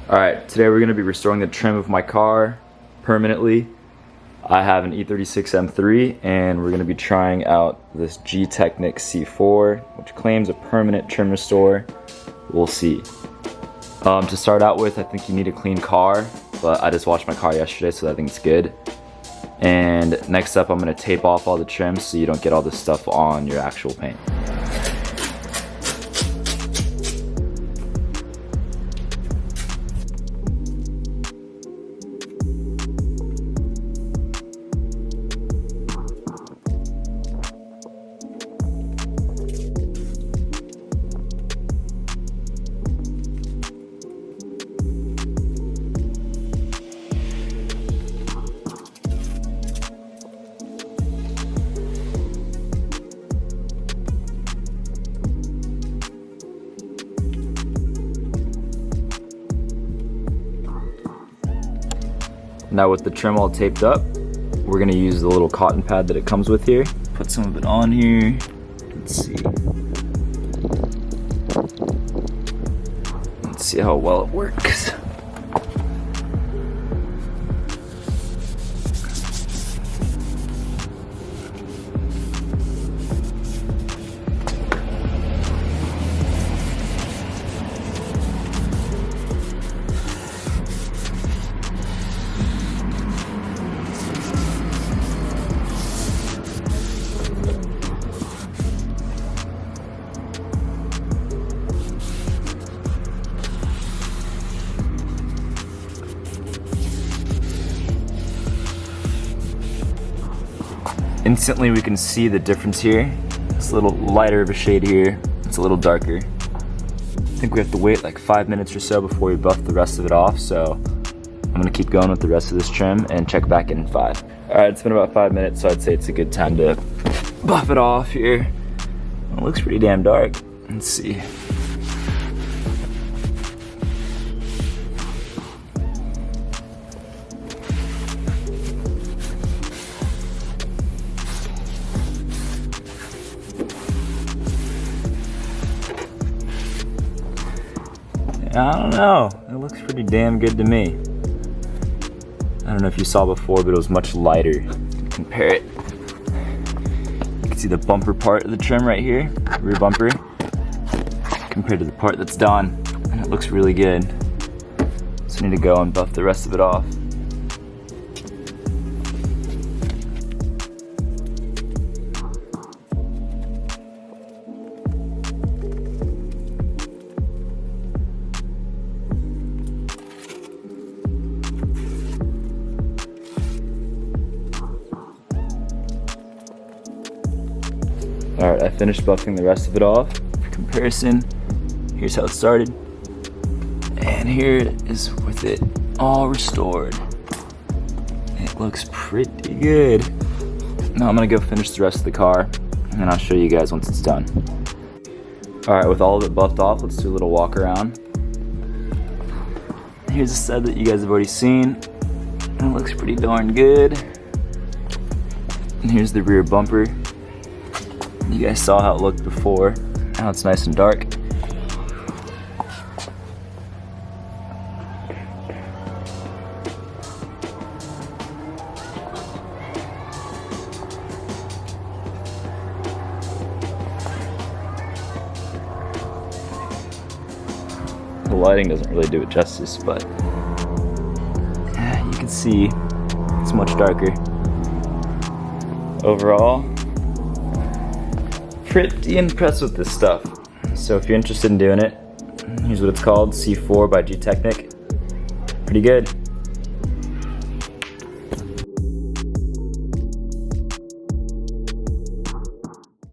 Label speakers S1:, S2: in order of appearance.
S1: Alright, today we're going to be restoring the trim of my car permanently. I have an E36 M3 and we're going to be trying out this Gtechniq C4, which claims a permanent trim restore. We'll see. To start out with, I think you need a clean car, but I just washed my car yesterday, so I think it's good. And next up, I'm going to tape off all the trim so you don't get all this stuff on your actual paint. Now with the trim all taped up, we're gonna use the little cotton pad that it comes with here. Put some of it on here. Let's see. Let's see how well it works. Instantly we can see the difference here. It's a little lighter of a shade here. It's a little darker. I think we have to wait like 5 minutes or so before we buff the rest of it off, so I'm gonna keep going with the rest of this trim and check back in 5. Alright, it's been about 5 minutes, so I'd say it's a good time to buff it off here. It looks pretty damn dark. Let's see. I don't know, it looks pretty damn good to me. I don't know if you saw before, but it was much lighter. Compare it. You can see the bumper part of the trim right here, rear bumper, compared to the part that's done, and it looks really good. So I need to go and buff the rest of it off. Alright, I finished buffing the rest of it off. For comparison, here's how it started. And here is with it all restored. It looks pretty good. Now I'm gonna go finish the rest of the car, and then I'll show you guys once it's done. Alright, with all of it buffed off, let's do a little walk around. Here's a side that you guys have already seen. And it looks pretty darn good. And here's the rear bumper. You guys saw how it looked before. Now it's nice and dark. The lighting doesn't really do it justice, but you can see it's much darker. Overall, pretty impressed with this stuff. So if you're interested in doing it, here's what it's called, C4 by Gtechniq. Pretty good.